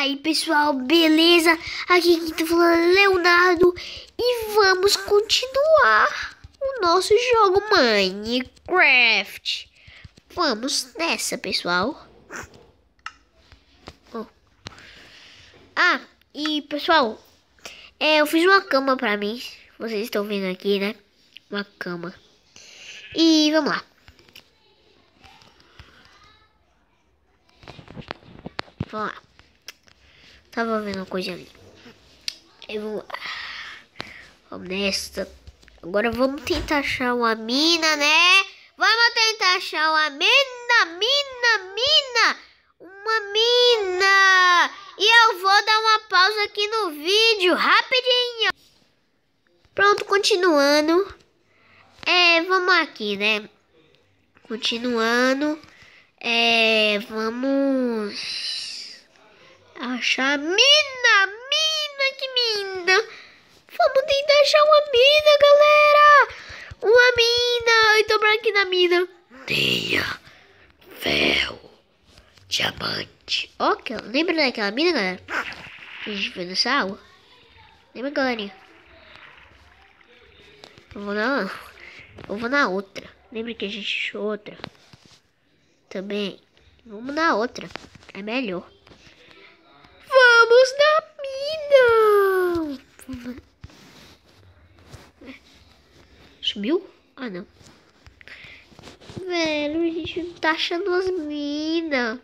Aí pessoal, beleza? Aqui quem tá falando é Leonardo e vamos continuar o nosso jogo Minecraft. Vamos nessa, pessoal. E pessoal, eu fiz uma cama pra mim. Vocês estão vendo aqui, né? Uma cama. E vamos lá. Vamos lá. Tava vendo uma coisa ali. Vamos nessa. Agora vamos tentar achar uma mina, né? Vamos tentar achar uma mina. Uma mina. E eu vou dar uma pausa aqui no vídeo, rapidinho. Pronto, continuando. Vamos aqui, né? Continuando. Vamos achar mina. Que mina. Vamos tentar achar uma mina, galera. Uma mina. Eu tô aqui na mina. Tenha ferro, diamante. Ok, lembra daquela mina, galera? Que a gente viu nessa água? Lembra, galerinha? Eu vou na outra. Lembra que a gente achou outra? Também. Vamos na outra. É melhor. Vamos na mina. Subiu? Ah, não. Velho, a gente não tá achando as minas.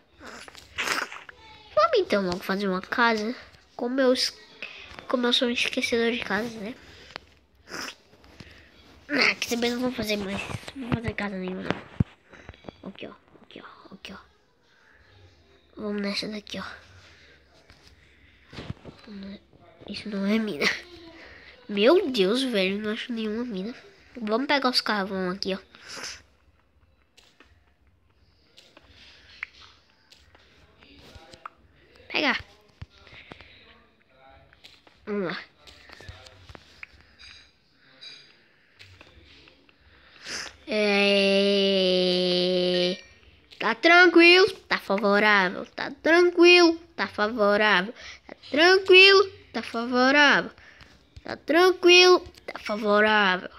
Vamos então logo fazer uma casa. Como eu sou um esquecedor de casa, né? Que também não vou fazer mais. Não vou fazer casa nenhuma, não. Aqui, ó. Vamos nessa daqui, ó. Isso não é mina. Meu Deus, velho. Não acho nenhuma mina. Vamos pegar os carvão aqui, ó. Pegar. Vamos lá. Tá tranquilo, tá favorável, tá tranquilo, tá favorável, tá tranquilo, tá favorável, tá tranquilo, tá favorável.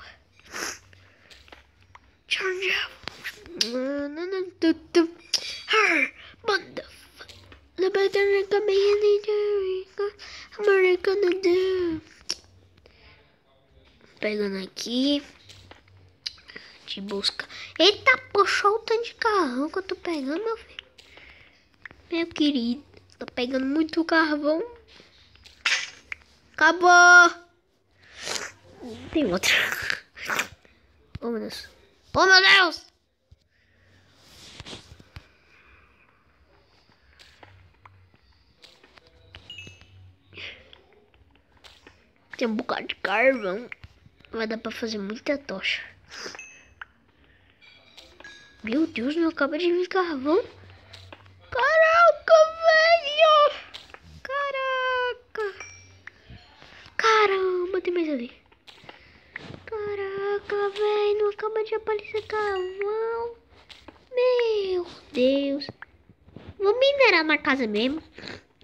Pegando aqui. De busca. Eita, poxa, o tanto de carvão que eu tô pegando, meu filho. Meu querido, tô pegando muito carvão. Acabou. Tem outra. Oh, meu Deus. Oh, meu Deus. Tem um bocado de carvão. Vai dar pra fazer muita tocha. Meu Deus, não acaba de vir carvão. Caraca, velho. Caraca. Caramba, tem mais ali. Caraca, velho, não acaba de aparecer carvão. Meu Deus. Vou minerar na casa mesmo.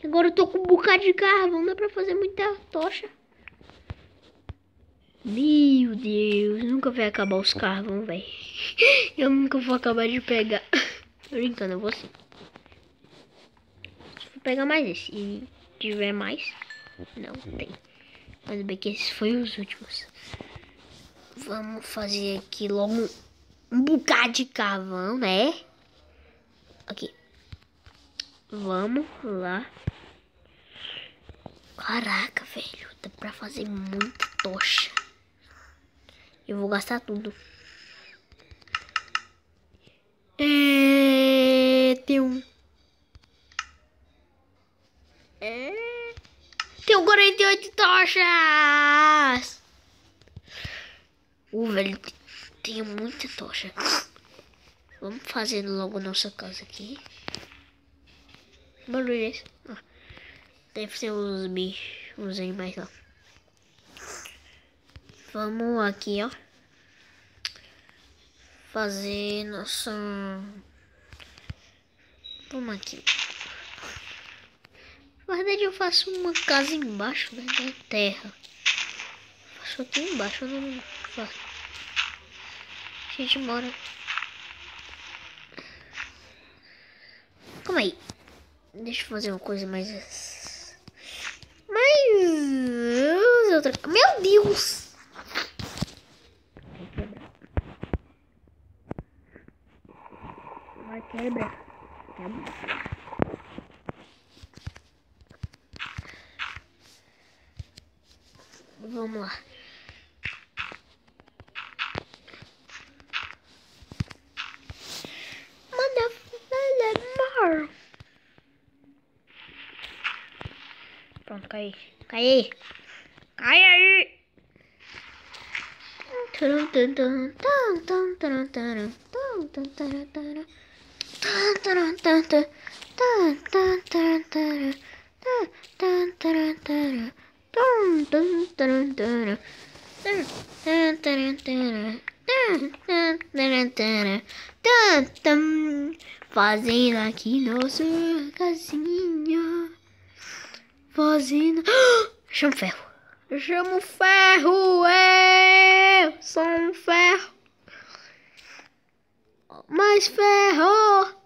Agora eu tô com um bocado de carvão, dá pra fazer muita tocha. Meu Deus, nunca vai acabar os carvão, velho. Eu nunca vou acabar de pegar. Tô brincando, eu vou sim. Vou pegar mais esse. Se tiver mais, não tem. Mas bem que esses foram os últimos. Vamos fazer aqui logo um bocado de carvão, né? Aqui. Vamos lá. Caraca, velho. Dá pra fazer muita tocha. Eu vou gastar tudo. Tem um 48 tochas. Velho, tem muita tocha. Vamos fazer logo nossa casa aqui. Barulho esse. Deve ser uns bichos, uns animais lá. Vamos aqui, ó. Fazer nossa... Vamos aqui. Guarda verdade eu faço uma casa embaixo, né, da terra. Faço aqui embaixo, eu não faço. A gente mora. Calma aí. Deixa eu fazer uma coisa mais. Outra. Meu Deus! Vai quebrar. Vamos lá. Pronto, cai. Cai aí. Cai aí. Fazendo aqui nossa casinha. Fazendo. Chama o ferro. Chama o ferro. Eu sou um ferro. Mais ferro.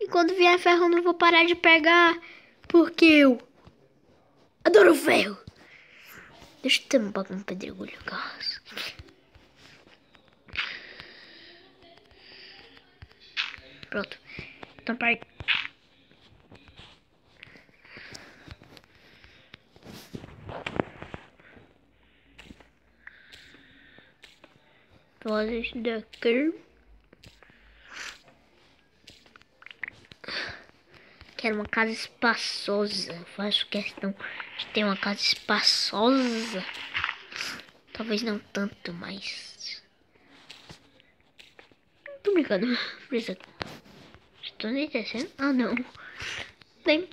E quando vier ferro eu não vou parar de pegar. Porque eu adoro ferro. Deixa eu tampar com um pedregulho, Carlos. Pronto. Tampar. Olha isso daqui. Quero uma casa espaçosa. Eu faço questão de ter uma casa espaçosa. Talvez não tanto, mas... Tô brincando. Estou anoitecendo? Ah, não. Bem,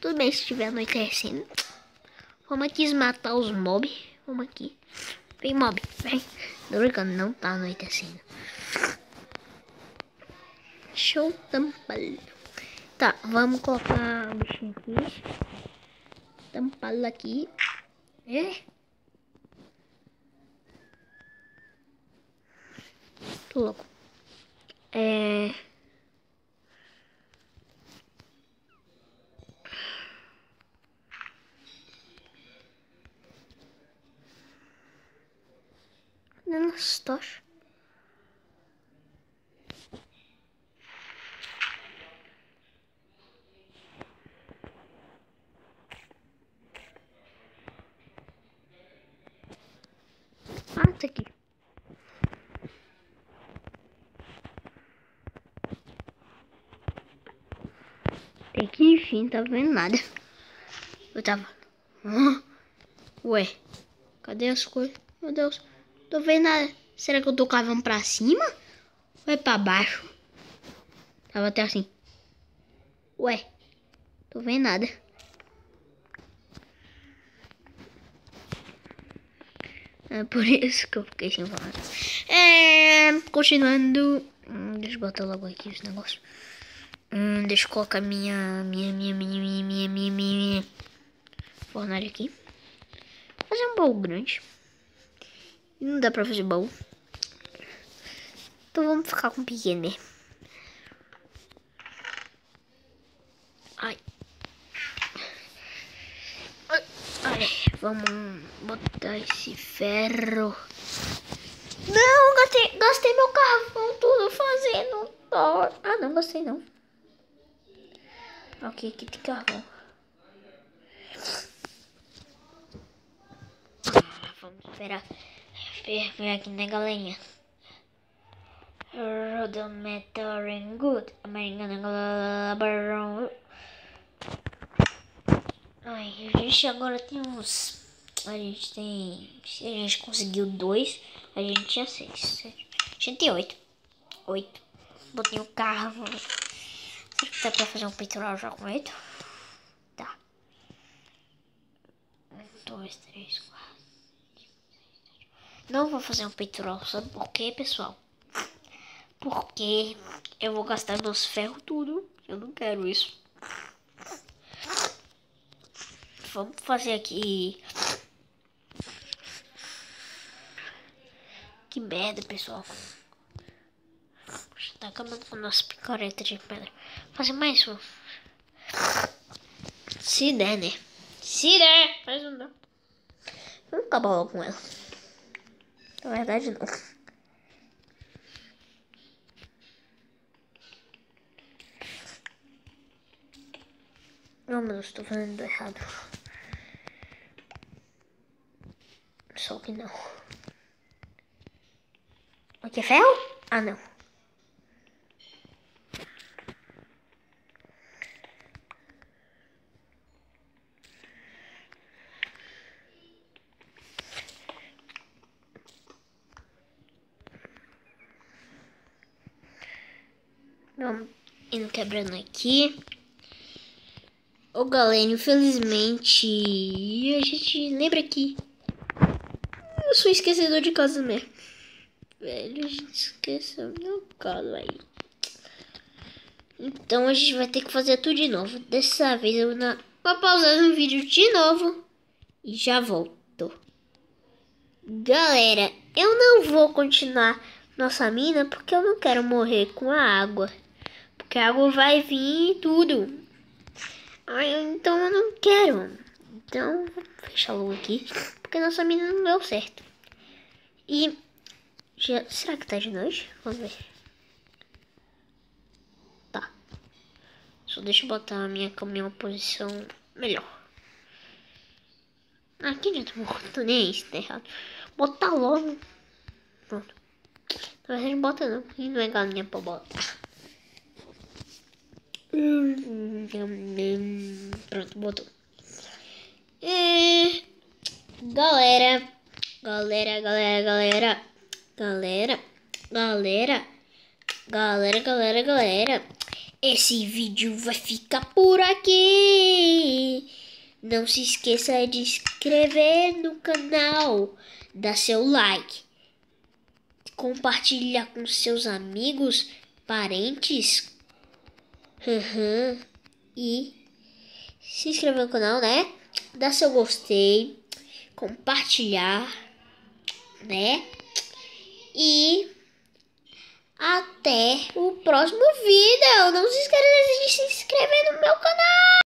tudo bem se estiver anoitecendo. Vamos aqui desmatar os mobs. Vamos aqui. Vem, mob. Vem. Tô brincando, não tá anoitecendo. Show tampalo. Tá, vamos colocar o bichinho aqui. Tampá-lo aqui. Tô louco. Nossa, tocha. Ah, tá aqui. Tem que enfim, tá vendo nada. Eu tava. Ué, cadê as coisas? Meu Deus, tô vendo nada. Será que eu tô cavando pra cima? Ou é pra baixo? Tava até assim. Ué, tô vendo nada. É por isso que eu fiquei sem falar. Continuando. Deixa eu botar logo aqui os negócios. Deixa eu colocar minha fornalha aqui. Vou fazer um baú grande. Não dá pra fazer baú. Então vamos ficar com pequeno, né? Ai. Ai, vamos botar esse ferro. Não, gastei meu carvão tudo fazendo. Ah, não, gastei não. Ok, aqui tem carvão. Vamos esperar ferver aqui, né, galerinha? Rodometer good. Americana. Ai, a gente agora tem uns. A gente tem. Se a gente conseguiu 2, a gente tinha 6. A gente tem 8. Botei o carro. Será que dá pra fazer um peitoral já com 8? Tá. 1, 2, 3, 4. Não vou fazer um peitoral, sabe por quê, pessoal? Porque eu vou gastar meus ferros tudo. Eu não quero isso. vamos fazer aqui. Que merda, pessoal. Já tá acabando com a nossa picareta de pedra. Fazer mais um. Se der, né? Se der, faz um não. Vamos acabar logo com ela. Na verdade, não. Não, mas eu estou fazendo errado. Só que não. Aqui é ferro? Ah, não. Vamos indo quebrando aqui. Ô, galera, infelizmente a gente lembra que eu sou esquecedor de casa mesmo. Velho, a gente esqueceu meu caso aí. Então a gente vai ter que fazer tudo de novo. Dessa vez eu vou pausar o vídeo de novo e já volto. Galera, eu não vou continuar nossa mina porque eu não quero morrer com a água. Porque a água vai vir e tudo. Então eu não quero. Então vou fechar logo aqui. Porque nossa mina não deu certo. E será que tá de noite? Vamos ver. Tá. Só deixa eu botar a minha cama em uma posição melhor. Aqui já tô nem aí, tá errado. Botar logo. Pronto. Na verdade não bota não. E não é galinha pra botar. Pronto, botou. Galera. Esse vídeo vai ficar por aqui. Não se esqueça de se inscrever no canal, dar seu like, compartilhar com seus amigos, parentes. E se inscrever no canal, né? Dar seu gostei, compartilhar, né? E até o próximo vídeo. Não se esqueça de se inscrever no meu canal.